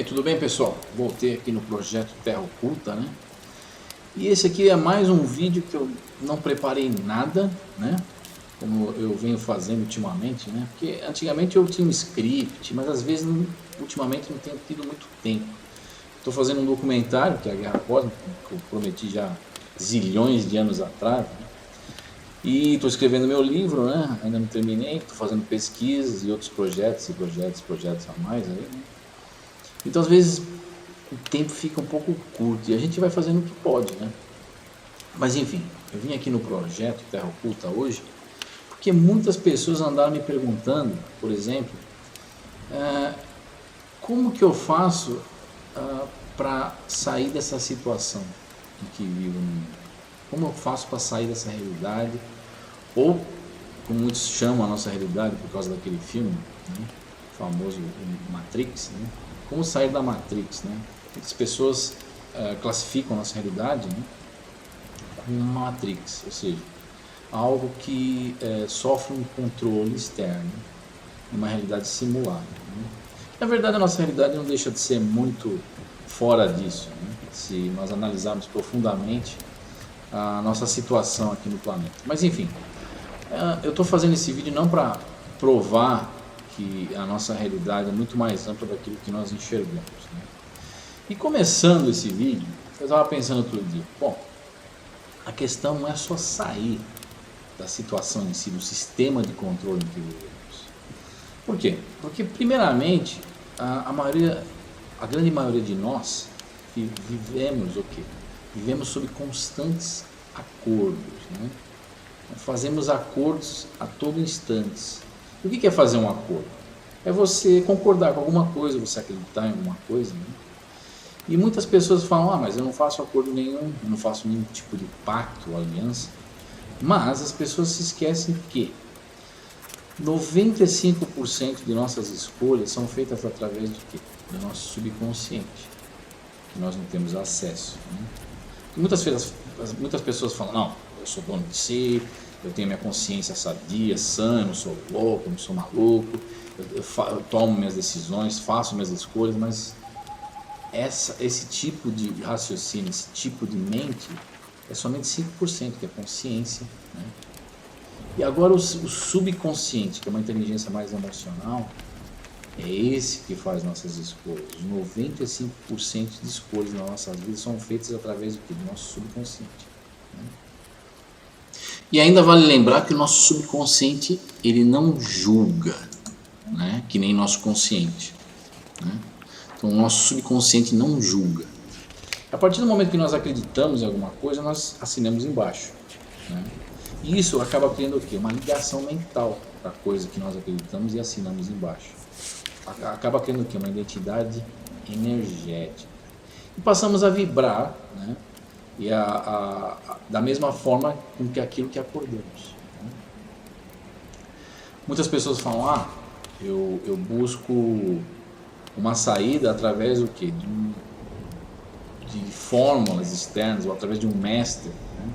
Tudo bem, pessoal? Voltei aqui no projeto Terra Oculta, né? E esse aqui é mais um vídeo que eu não preparei nada, né? Como eu venho fazendo ultimamente, né? Porque antigamente eu tinha um script, mas às vezes ultimamente não tenho tido muito tempo. Estou fazendo um documentário, que é a Guerra Cósmica, que eu prometi já zilhões de anos atrás, né? E estou escrevendo meu livro, né? Ainda não terminei, estou fazendo pesquisas e outros projetos a mais aí, né? Então às vezes o tempo fica um pouco curto e a gente vai fazendo o que pode, né? Mas enfim, eu vim aqui no projeto Terra Oculta hoje porque muitas pessoas andaram me perguntando, por exemplo, como que eu faço para sair dessa situação em que vivo no mundo? Como eu faço para sair dessa realidade? Ou, como muitos chamam a nossa realidade por causa daquele filme, né? Famoso Matrix, né? Como sair da Matrix, né? Muitas pessoas classificam a nossa realidade, né, como uma Matrix, ou seja, algo que sofre um controle externo, uma realidade simulada, né? Na verdade, a nossa realidade não deixa de ser muito fora disso, né, se nós analisarmos profundamente a nossa situação aqui no planeta. Mas enfim, eu estou fazendo esse vídeo não para provar que a nossa realidade é muito mais ampla daquilo que nós enxergamos, né? E começando esse vídeo, eu estava pensando outro dia, bom, a questão não é só sair da situação em si, do sistema de controle em que vivemos. Por quê? Porque primeiramente, a grande maioria de nós vivemos o quê? Vivemos sob constantes acordos, né? Fazemos acordos a todo instante. O que é fazer um acordo? É você concordar com alguma coisa, você acreditar em alguma coisa, né? E muitas pessoas falam, mas eu não faço acordo nenhum, eu não faço nenhum tipo de pacto ou aliança. Mas as pessoas se esquecem que 95% de nossas escolhas são feitas através de quê? Do nosso subconsciente, que nós não temos acesso, né? Muitas pessoas falam, não, eu sou dono de si, eu tenho minha consciência sadia, sã, eu não sou louco, eu não sou maluco, eu tomo minhas decisões, faço minhas escolhas, mas esse tipo de raciocínio, esse tipo de mente é somente 5%, que é consciência, né? E agora o subconsciente, que é uma inteligência mais emocional, é esse que faz nossas escolhas. 95% de escolhas nas nossas vidas são feitas através do nosso subconsciente, né? E ainda vale lembrar que o nosso subconsciente ele não julga, né? Que nem nosso consciente, né? Então o nosso subconsciente não julga. A partir do momento que nós acreditamos em alguma coisa, nós assinamos embaixo, né? E isso acaba criando o quê? Uma ligação mental para a coisa que nós acreditamos e assinamos embaixo. Acaba criando o quê? Uma identidade energética. E passamos a vibrar, né? E da mesma forma com que aquilo que acordamos, né? Muitas pessoas falam, eu busco uma saída através do quê? De fórmulas externas, ou através de um mestre, né?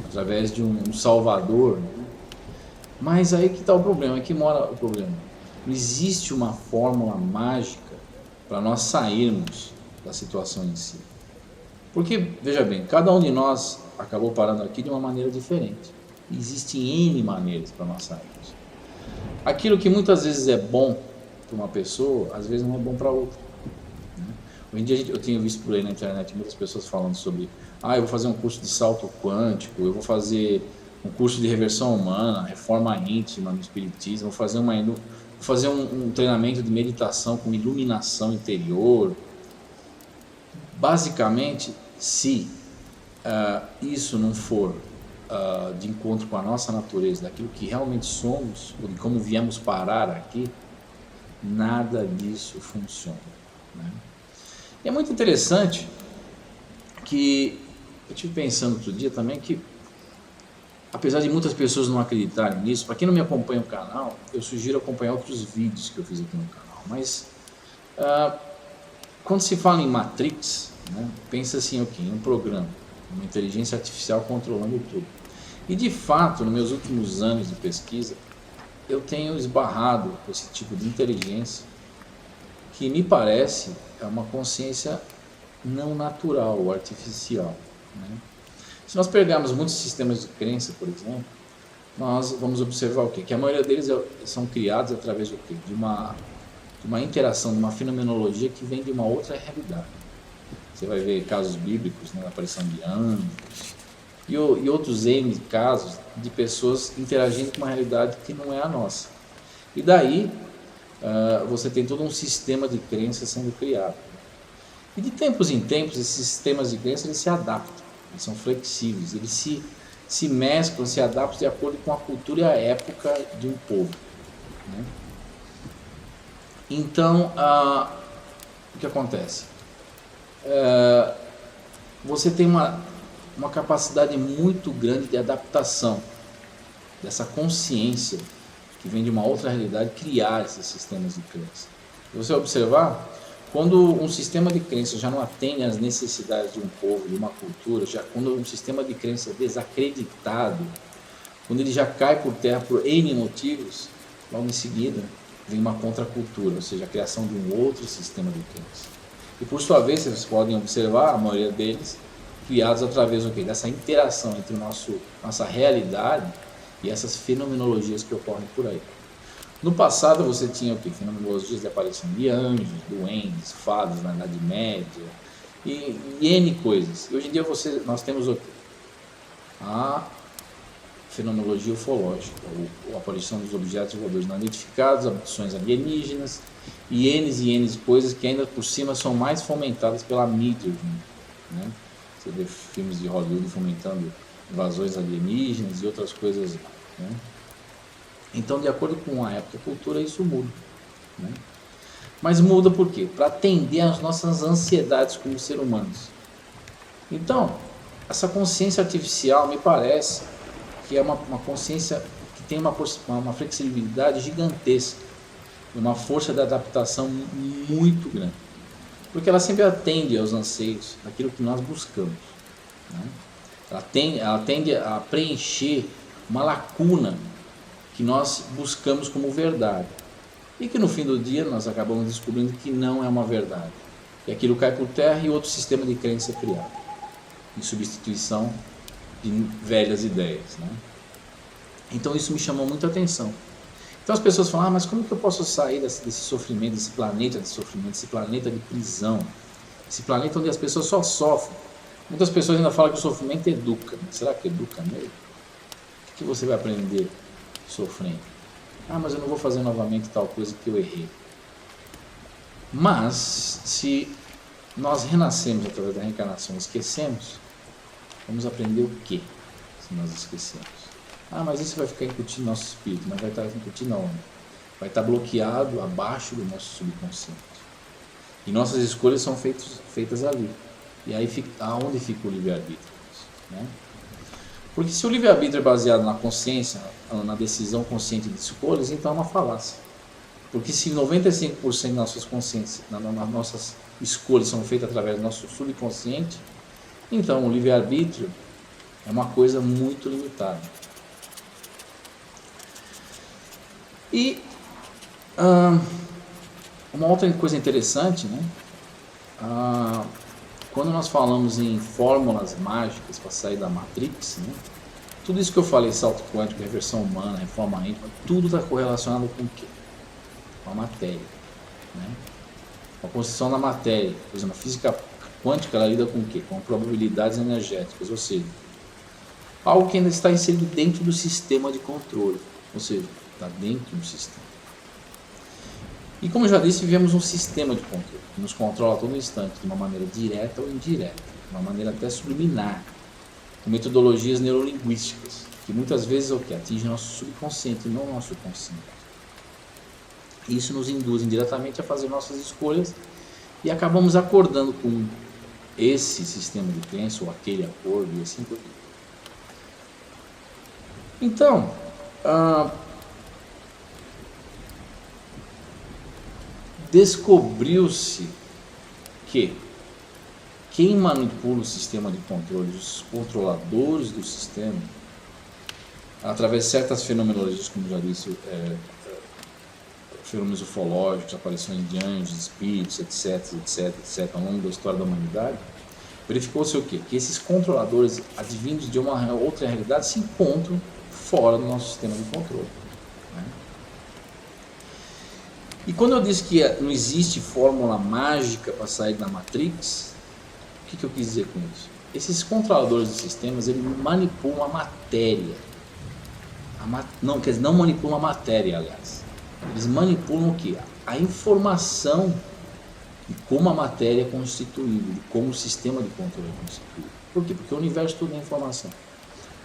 Através de um salvador, né? Mas aí que está o problema, aqui mora o problema. Não existe uma fórmula mágica para nós sairmos da situação em si. Porque, veja bem, cada um de nós acabou parando aqui de uma maneira diferente. Existem N maneiras para nós sairmos. Aquilo que muitas vezes é bom para uma pessoa, às vezes não é bom para outra, né? Hoje em dia eu tenho visto por aí na internet muitas pessoas falando sobre eu vou fazer um curso de salto quântico, eu vou fazer um curso de reversão humana, reforma íntima no espiritismo, vou fazer um treinamento de meditação com iluminação interior. Basicamente, se isso não for de encontro com a nossa natureza, daquilo que realmente somos, ou de como viemos parar aqui, nada disso funciona, né? E é muito interessante que Eu estive pensando outro dia também que, apesar de muitas pessoas não acreditarem nisso, para quem não me acompanha no canal, eu sugiro acompanhar outros vídeos que eu fiz aqui no canal. Mas quando se fala em Matrix, né, pensa assim, em um programa, uma inteligência artificial controlando tudo. E de fato, nos meus últimos anos de pesquisa, eu tenho esbarrado com esse tipo de inteligência que me parece é uma consciência não natural ou artificial, né? Se nós pegarmos muitos sistemas de crença, por exemplo, nós vamos observar o quê? Que a maioria deles são criados através do quê? De uma interação, de uma fenomenologia que vem de uma outra realidade. Você vai ver casos bíblicos, né, a aparição de anjos e outros N casos de pessoas interagindo com uma realidade que não é a nossa. E daí você tem todo um sistema de crenças sendo criado. E de tempos em tempos, esses sistemas de crença eles se adaptam, eles são flexíveis, eles se mesclam, se adaptam de acordo com a cultura e a época de um povo, né? Então, o que acontece? Você tem uma capacidade muito grande de adaptação dessa consciência que vem de uma outra realidade, criar esses sistemas de crença. Se você observar, quando um sistema de crença já não atende às necessidades de um povo, de uma cultura, quando um sistema de crença é desacreditado, quando ele já cai por terra por N motivos, logo em seguida vem uma contracultura, ou seja, a criação de um outro sistema de crença. E por sua vez, vocês podem observar, a maioria deles, criados através do quê? Dessa interação entre nossa realidade e essas fenomenologias que ocorrem por aí. No passado você tinha o quê? Fenomenologias de aparição de anjos, duendes, fadas na Idade Média e N coisas. E hoje em dia nós temos o quê? A fenomenologia ufológica, a aparição dos objetos voadores não identificados, abduções alienígenas e N coisas que ainda por cima são mais fomentadas pela mídia, né? Você vê filmes de Hollywood fomentando invasões alienígenas e outras coisas, né? Então, de acordo com a época e a cultura, isso muda, né? Mas muda por quê? Para atender às nossas ansiedades como seres humanos. Então, essa consciência artificial me parece que é uma consciência que tem uma flexibilidade gigantesca, uma força de adaptação muito grande, porque ela sempre atende aos anseios, daquilo que nós buscamos, né? Ela tende a preencher uma lacuna que nós buscamos como verdade e que no fim do dia nós acabamos descobrindo que não é uma verdade, e aquilo cai por terra e outro sistema de crença é criado em substituição de velhas ideias, né? Então isso me chamou muita atenção. Então as pessoas falam, mas como que eu posso sair desse sofrimento, desse planeta de sofrimento, desse planeta de prisão, esse planeta onde as pessoas só sofrem? Muitas pessoas ainda falam que o sofrimento educa. Será que educa mesmo? O que você vai aprender sofrendo? Mas eu não vou fazer novamente tal coisa que eu errei. Mas se nós renascemos através da reencarnação e esquecemos, vamos aprender o que se nós esquecemos? Mas isso vai ficar incutido no nosso espírito, mas vai estar incutido aonde? Vai estar bloqueado abaixo do nosso subconsciente. E nossas escolhas são feitas ali. E aí aonde fica o livre-arbítrio, né? Porque se o livre-arbítrio é baseado na consciência, na decisão consciente de escolhas, então é uma falácia. Porque se 95% das nossas escolhas são feitas através do nosso subconsciente, então o livre-arbítrio é uma coisa muito limitada. E uma outra coisa interessante, né? Quando nós falamos em fórmulas mágicas para sair da Matrix, né? Tudo isso que eu falei, salto quântico, reversão humana, reforma íntima, tudo está correlacionado com o quê? Com a matéria, né? Com a construção da matéria. Por exemplo, a física quântica ela lida com o quê? Com probabilidades energéticas, ou seja, algo que ainda está inserido dentro do sistema de controle, ou seja, está dentro do sistema. E como eu já disse, vivemos um sistema de controle que nos controla a todo instante, de uma maneira direta ou indireta, de uma maneira até subliminar, com metodologias neurolinguísticas, que muitas vezes atingem nosso subconsciente e não nosso consciente. E isso nos induz indiretamente a fazer nossas escolhas e acabamos acordando com esse sistema de crença ou aquele acordo e assim por diante. Então, descobriu-se que quem manipula o sistema de controle, os controladores do sistema, através de certas fenomenologias, como já disse, fenômenos ufológicos, aparições de anjos, espíritos, etc, ao longo da história da humanidade, verificou-se o quê? Que esses controladores advindos de uma outra realidade se encontram fora do nosso sistema de controle. Né? E quando eu disse que não existe fórmula mágica para sair da Matrix, o que eu quis dizer com isso? Esses controladores de sistemas, eles manipulam a matéria. Não manipulam a matéria, aliás. Eles manipulam o quê? A informação de como a matéria é constituída, de como o sistema de controle é constituído. Por quê? Porque o universo todo é informação.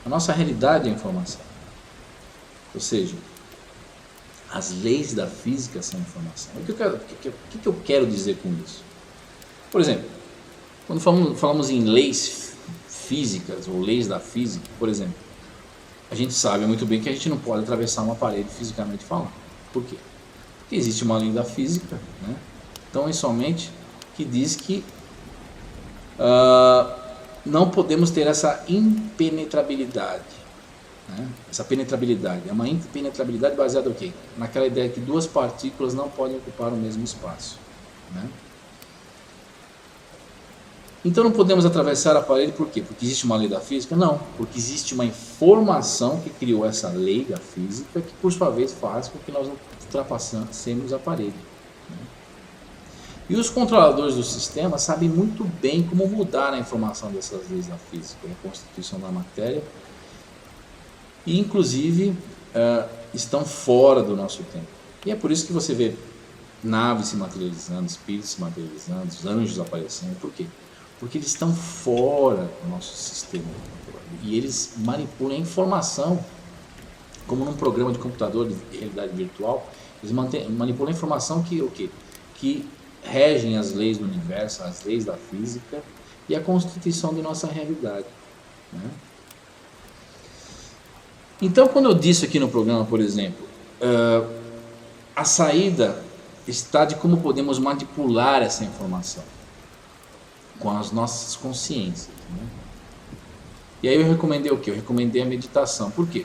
A nossa realidade é informação. Ou seja, as leis da física são informação. O que eu quero dizer com isso? Por exemplo, quando falamos em leis físicas ou leis da física, por exemplo, a gente sabe muito bem que a gente não pode atravessar uma parede fisicamente falando. Por quê? Porque existe uma lei da física, né? Então é somente que diz que não podemos ter essa impenetrabilidade. Né? Essa penetrabilidade é uma impenetrabilidade baseada no quê? Naquela ideia que duas partículas não podem ocupar o mesmo espaço. Né? Então não podemos atravessar a parede por quê? Porque existe uma lei da física? Não, porque existe uma informação que criou essa lei da física que por sua vez faz com que nós ultrapassemos a parede. Né? E os controladores do sistema sabem muito bem como mudar a informação dessas leis da física, a constituição da matéria, e inclusive estão fora do nosso tempo. E é por isso que você vê naves se materializando, espíritos se materializando, os anjos aparecendo. Por quê? Porque eles estão fora do nosso sistema de controle. E eles manipulam a informação, como num programa de computador de realidade virtual, eles manipulam a informação que regem as leis do universo, as leis da física e a constituição de nossa realidade. Né? Então, quando eu disse aqui no programa, por exemplo, a saída está de como podemos manipular essa informação com as nossas consciências. Né? E aí eu recomendei o quê? Eu recomendei a meditação. Por quê?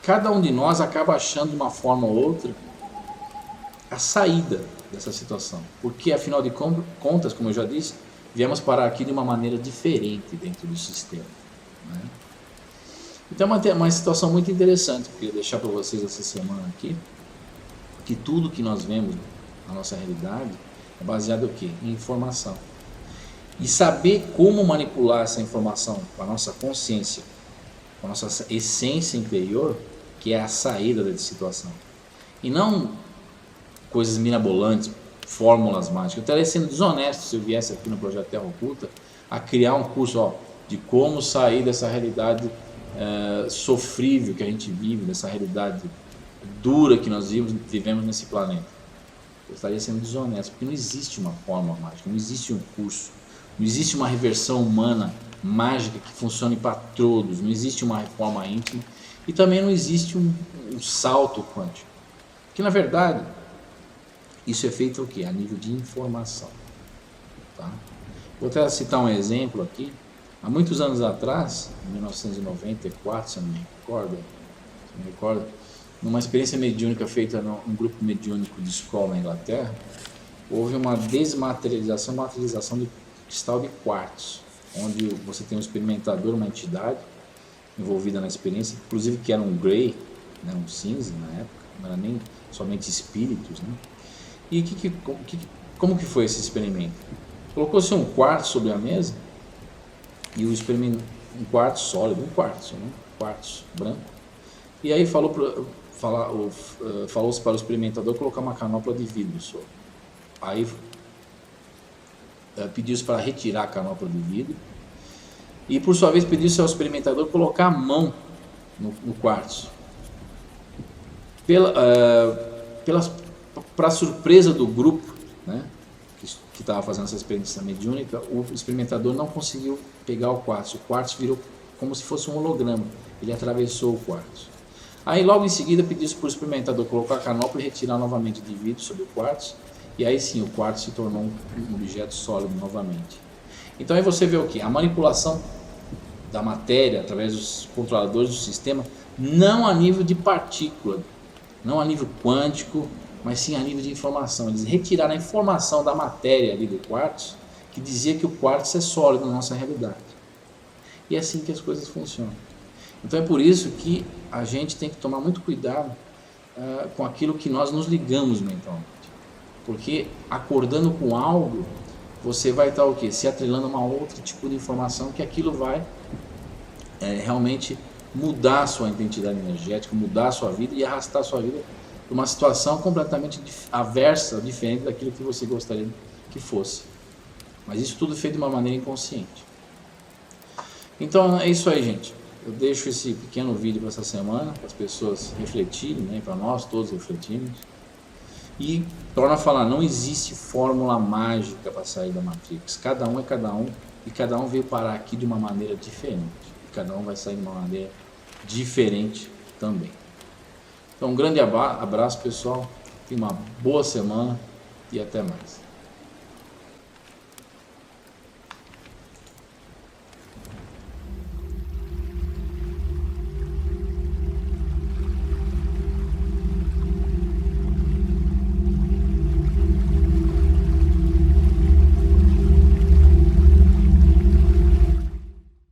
Cada um de nós acaba achando de uma forma ou outra a saída dessa situação. Porque, afinal de contas, como eu já disse, viemos parar aqui de uma maneira diferente dentro do sistema. Né? Então é uma situação muito interessante que eu queria deixar para vocês essa semana aqui, que tudo que nós vemos na nossa realidade é baseado em quê? Em informação. E saber como manipular essa informação com a nossa consciência, com a nossa essência interior, que é a saída da situação. E não coisas mirabolantes, fórmulas mágicas. Eu estaria sendo desonesto se eu viesse aqui no Projeto Terra Oculta a criar um curso de como sair dessa realidade sofrível que a gente vive, dessa realidade dura que nós vivemos nesse planeta. Eu estaria sendo desonesto, porque não existe uma fórmula mágica, não existe um curso, não existe uma reversão humana mágica que funcione para todos, não existe uma reforma íntima e também não existe um salto quântico. Porque na verdade, isso é feito o quê? A nível de informação. Tá? Vou até citar um exemplo aqui. Há muitos anos atrás, em 1994, se eu não me recordo, numa experiência mediúnica feita num grupo mediúnico de escola na Inglaterra, houve uma materialização de cristal de quartzo, onde você tem um experimentador, uma entidade envolvida na experiência, inclusive que era um grey, né, um cinza na época, não era nem somente espíritos. Né? E como que foi esse experimento? Colocou-se um quartzo sobre a mesa, e o experimento, um quartzo sólido, um quartzo branco, e aí falou-se para o experimentador colocar uma canopla de vidro sobre. Aí pediu-se para retirar a canopla de vidro, e por sua vez pediu-se ao experimentador colocar a mão no quartzo. Para surpresa do grupo, né, que estava fazendo essa experiência mediúnica, o experimentador não conseguiu pegar o quartzo virou como se fosse um holograma, ele atravessou o quartzo. Aí logo em seguida pediu-se para o experimentador colocar a canopla e retirar novamente de vidro sobre o quartzo, e aí sim o quartzo se tornou um objeto sólido novamente. Então aí você vê o que? A manipulação da matéria através dos controladores do sistema, não a nível de partícula, não a nível quântico, mas sim a nível de informação. Eles retiraram a informação da matéria ali do quartzo, que dizia que o quartzo é sólido na nossa realidade. E é assim que as coisas funcionam. Então é por isso que a gente tem que tomar muito cuidado com aquilo que nós nos ligamos mentalmente. Porque acordando com algo, você vai estar o quê? Se atrelando a um outro tipo de informação, que aquilo vai realmente mudar a sua identidade energética, mudar a sua vida e arrastar a sua vida para uma situação completamente aversa, diferente daquilo que você gostaria que fosse. Mas isso tudo feito de uma maneira inconsciente. Então é isso aí, gente. Eu deixo esse pequeno vídeo para essa semana, para as pessoas refletirem, né? Para nós todos refletirmos. E torna a falar, não existe fórmula mágica para sair da Matrix. Cada um é cada um e cada um veio parar aqui de uma maneira diferente. E cada um vai sair de uma maneira diferente também. Então um grande abraço, pessoal. Tenha uma boa semana e até mais.